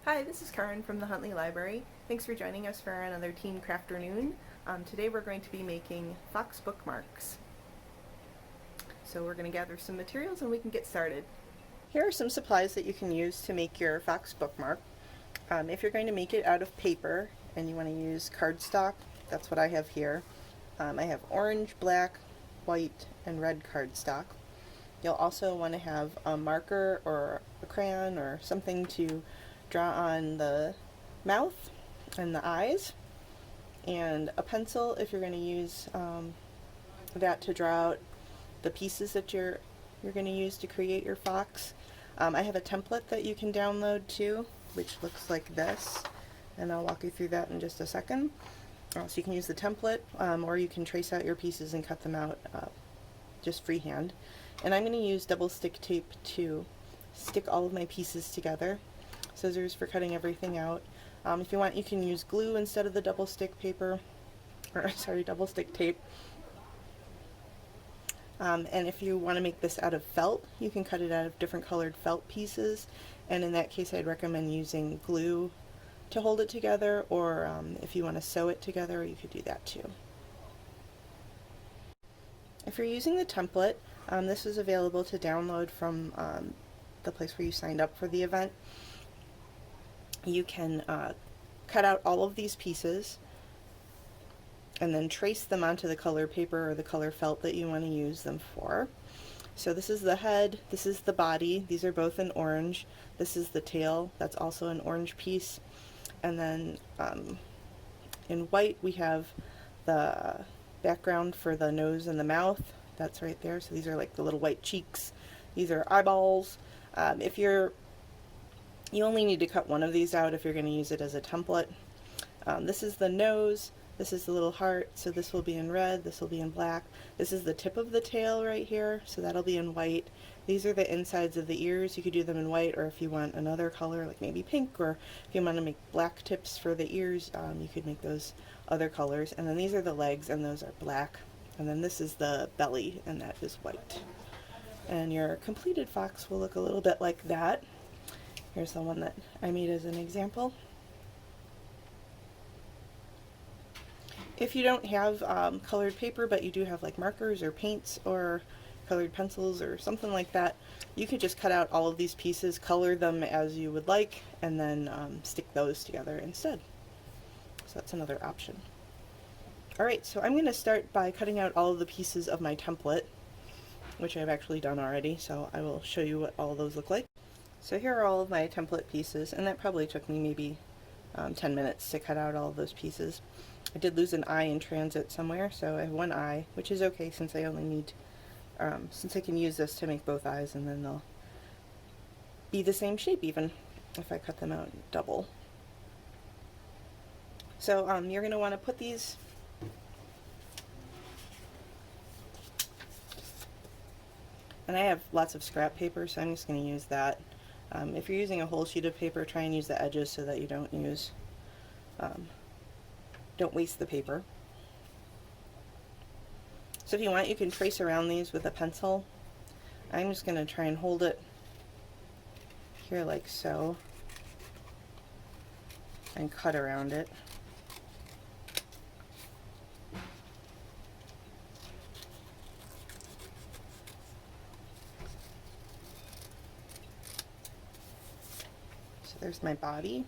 Hi, this is Karen from the Huntley Library. Thanks for joining us for another Teen Crafternoon. Today we're going to be making fox bookmarks. So we're going to gather some materials and we can get started. Here are some supplies that you can use to make your fox bookmark. If you're going to make it out of paper and you want to use cardstock, that's what I have here. I have orange, black, white, and red cardstock. You'll also want to have a marker or a crayon or something to draw on the mouth and the eyes, and a pencil if you're going to use that to draw out the pieces that you're going to use to create your fox. I have a template that you can download too, which looks like this, and I'll walk you through that in just a second. So you can use the template, or you can trace out your pieces and cut them out just freehand. And I'm going to use double stick tape to stick all of my pieces together. Scissors for cutting everything out. If you want, you can use glue instead of the double stick paper, or sorry, double stick tape. And if you want to make this out of felt, you can cut it out of different colored felt pieces, and in that case I'd recommend using glue to hold it together, or if you want to sew it together, you could do that too. If you're using the template, this is available to download from the place where you signed up for the event. You can cut out all of these pieces and then trace them onto the color paper or the color felt that you want to use them for. So this is the head, this is the body, these are both in orange, this is the tail, that's also an orange piece, and then in white we have the background for the nose and the mouth, that's right there, so these are like the little white cheeks, these are eyeballs. You only need to cut one of these out if you're going to use it as a template. This is the nose, this is the little heart, so this will be in red, this will be in black. This is the tip of the tail right here, so that'll be in white. These are the insides of the ears. You could do them in white, or if you want another color, like maybe pink, or if you want to make black tips for the ears, you could make those other colors. And then these are the legs, and those are black. And then this is the belly, and that is white. And your completed fox will look a little bit like that. Here's the one that I made as an example. If you don't have colored paper, but you do have like markers or paints or colored pencils or something like that, you could just cut out all of these pieces, color them as you would like, and then stick those together instead. So that's another option. Alright, so I'm going to start by cutting out all of the pieces of my template, which I've actually done already, so I will show you what all of those look like. So here are all of my template pieces, and that probably took me maybe 10 minutes to cut out all of those pieces. I did lose an eye in transit somewhere, so I have one eye, which is okay since I only need, since I can use this to make both eyes, and then they'll be the same shape even if I cut them out double. So you're going to want to put these and I have lots of scrap paper, so I'm just going to use that. If you're using a whole sheet of paper, try and use the edges so that you don't waste the paper. So if you want, you can trace around these with a pencil. I'm just going to try and hold it here like so and cut around it. There's my body,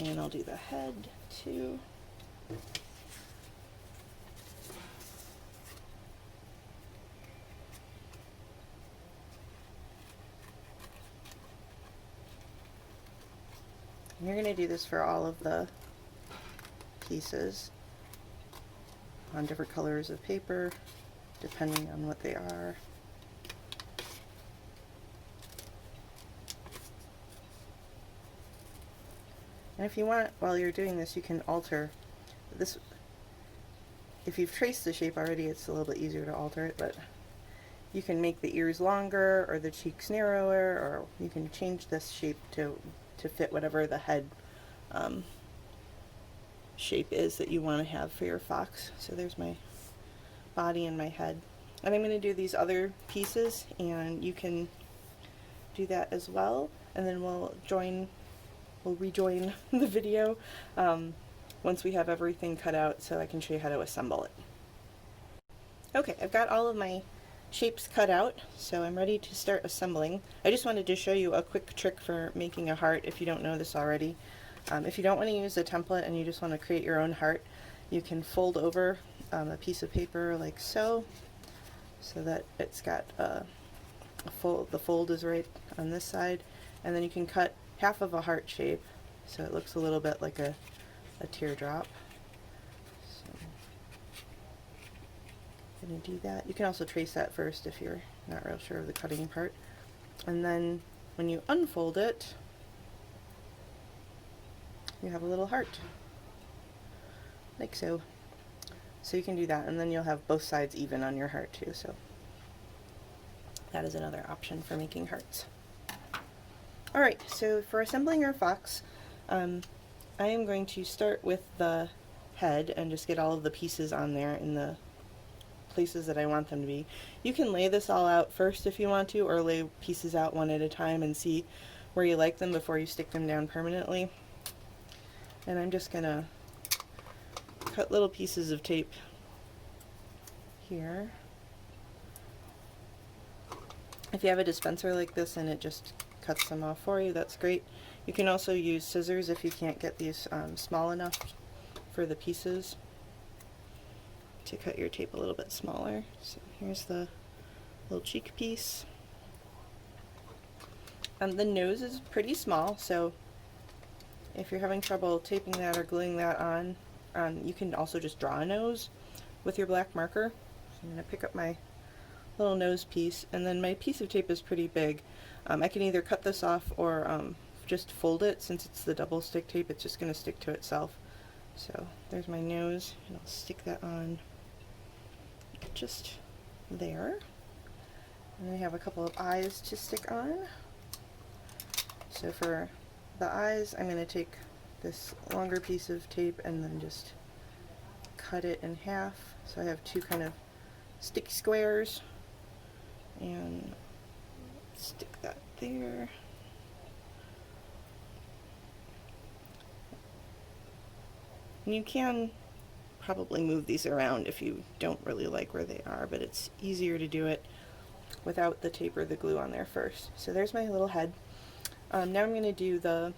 and I'll do the head too. And you're going to do this for all of the pieces on different colors of paper, depending on what they are. And if you want, while you're doing this, you can alter this. If you've traced the shape already, it's a little bit easier to alter it, but you can make the ears longer or the cheeks narrower, or you can change this shape to fit whatever the head shape is that you want to have for your fox. So there's my body and my head. And I'm going to do these other pieces, and you can do that as well, and then we'll rejoin the video once we have everything cut out so I can show you how to assemble it. Okay, I've got all of my shapes cut out, so I'm ready to start assembling. I just wanted to show you a quick trick for making a heart if you don't know this already. If you don't want to use a template and you just want to create your own heart, you can fold over a piece of paper like so that it's got the fold is right on this side, and then you can cut half of a heart shape so it looks a little bit like a teardrop. So I'm going to do that. You can also trace that first if you're not real sure of the cutting part, and then when you unfold it you have a little heart like so. So you can do that, and then you'll have both sides even on your heart too, so that is another option for making hearts. Alright, so for assembling our fox, I am going to start with the head and just get all of the pieces on there in the places that I want them to be. You can lay this all out first if you want to, or lay pieces out one at a time and see where you like them before you stick them down permanently. And I'm just gonna cut little pieces of tape here. If you have a dispenser like this and it just cuts them off for you, that's great. You can also use scissors if you can't get these small enough for the pieces to cut your tape a little bit smaller. So here's the little cheek piece. The nose is pretty small, so if you're having trouble taping that or gluing that on, you can also just draw a nose with your black marker. So I'm going to pick up my little nose piece, and then my piece of tape is pretty big. I can either cut this off or just fold it. Since it's the double stick tape, it's just going to stick to itself. So there's my nose, and I'll stick that on just there. And I have a couple of eyes to stick on. So for the eyes, I'm going to take this longer piece of tape and then just cut it in half. So I have two kind of sticky squares, and stick that there. And you can probably move these around if you don't really like where they are, but it's easier to do it without the tape or the glue on there first. So there's my little head. Now I'm going to do the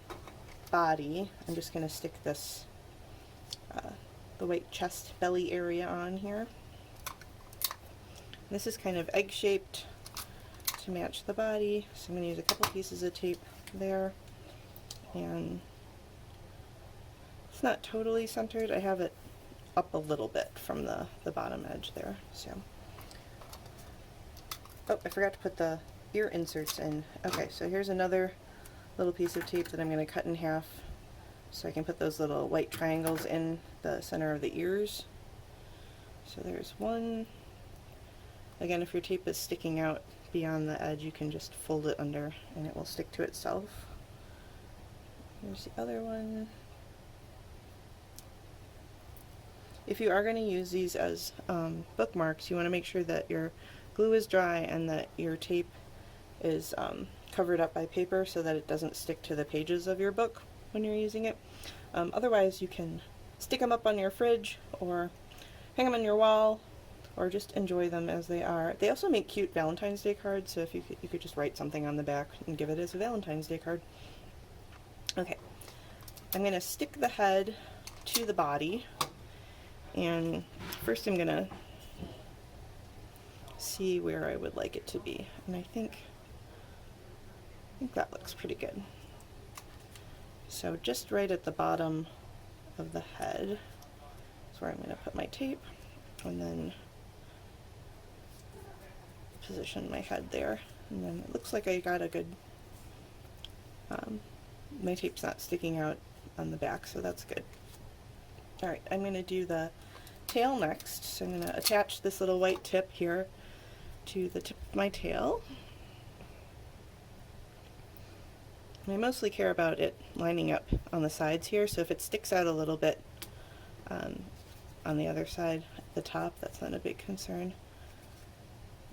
body. I'm just going to stick this the white chest belly area on here. This is kind of egg-shaped to match the body, so I'm going to use a couple pieces of tape there, and it's not totally centered. I have it up a little bit from the bottom edge there. So, oh, I forgot to put the ear inserts in. Okay, so here's another little piece of tape that I'm going to cut in half so I can put those little white triangles in the center of the ears. So there's one. Again, if your tape is sticking out beyond the edge, you can just fold it under and it will stick to itself. Here's the other one. If you are going to use these as bookmarks, you want to make sure that your glue is dry and that your tape is covered up by paper so that it doesn't stick to the pages of your book when you're using it. Otherwise, you can stick them up on your fridge or hang them on your wall, or just enjoy them as they are. They also make cute Valentine's Day cards, so if you could just write something on the back and give it as a Valentine's Day card. Okay, I'm going to stick the head to the body, and first I'm going to see where I would like it to be, and I think that looks pretty good. So just right at the bottom of the head is where I'm going to put my tape, and then position my head there, and then it looks like I got a good, my tape's not sticking out on the back, so that's good. Alright, I'm going to do the tail next, so I'm going to attach this little white tip here to the tip of my tail. And I mostly care about it lining up on the sides here, so if it sticks out a little bit on the other side at the top, that's not a big concern.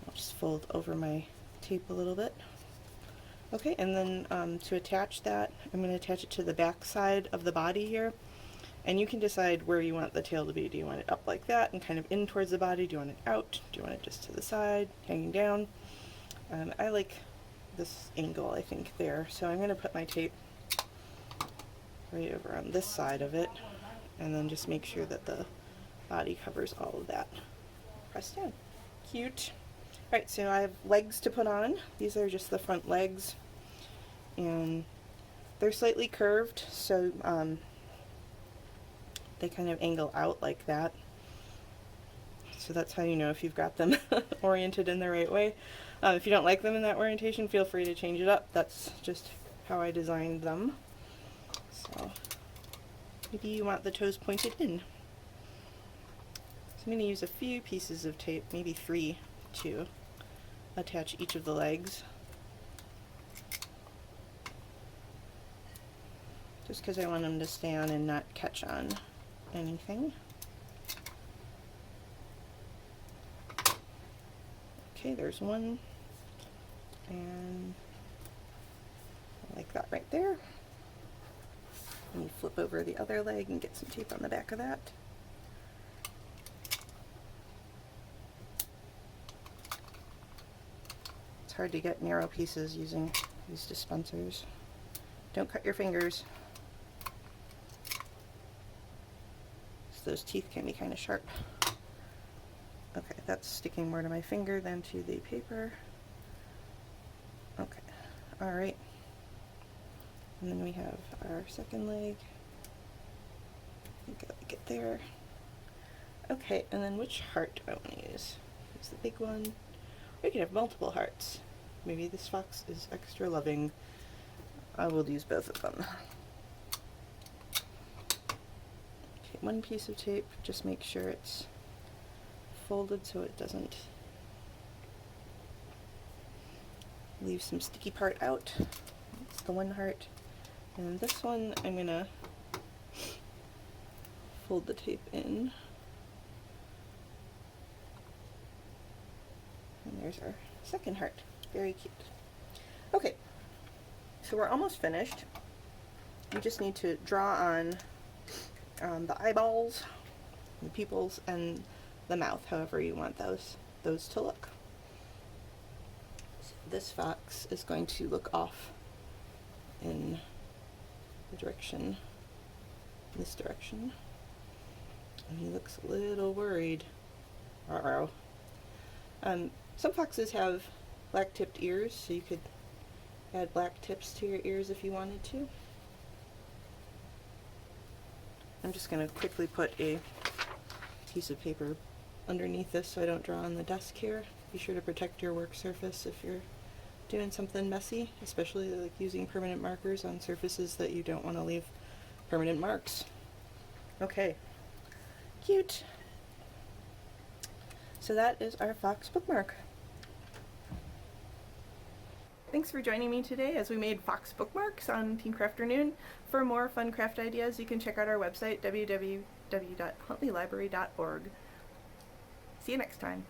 I'll just fold over my tape a little bit. Okay, and then to attach that, I'm going to attach it to the back side of the body here. And you can decide where you want the tail to be. Do you want it up like that and kind of in towards the body? Do you want it out? Do you want it just to the side, hanging down? I like this angle, I think, there. So I'm going to put my tape right over on this side of it, and then just make sure that the body covers all of that. Press down. Cute. Alright, so I have legs to put on. These are just the front legs, and they're slightly curved, so they kind of angle out like that. So that's how you know if you've got them oriented in the right way. If you don't like them in that orientation, feel free to change it up. That's just how I designed them. So maybe you want the toes pointed in. So I'm going to use a few pieces of tape, maybe 3, to attach each of the legs. Just because I want them to stay on and not catch on anything. Okay, there's one, and I like that right there. Let me flip over the other leg and get some tape on the back of that. It's hard to get narrow pieces using these dispensers. Don't cut your fingers. Those teeth can be kind of sharp. Okay, that's sticking more to my finger than to the paper. Okay, alright. And then we have our second leg. I think I like it there. Okay, and then which heart do I want to use? Use the big one. We could have multiple hearts. Maybe this fox is extra loving. I will use both of them. Okay, one piece of tape, just make sure it's folded so it doesn't leave some sticky part out. That's the one heart. And this one, I'm gonna fold the tape in. And there's our second heart. Very cute. Okay, so we're almost finished. You just need to draw on the eyeballs, the pupils, and the mouth, however you want those to look. So this fox is going to look off in the direction, this direction, and he looks a little worried. Uh-oh. Some foxes have black tipped ears, so you could add black tips to your ears if you wanted to. I'm just going to quickly put a piece of paper underneath this so I don't draw on the desk here. Be sure to protect your work surface if you're doing something messy, especially like using permanent markers on surfaces that you don't want to leave permanent marks. Okay, cute. So that is our fox bookmark. Thanks for joining me today as we made fox bookmarks on Teen Crafternoon. For more fun craft ideas, you can check out our website, www.huntleylibrary.org. See you next time.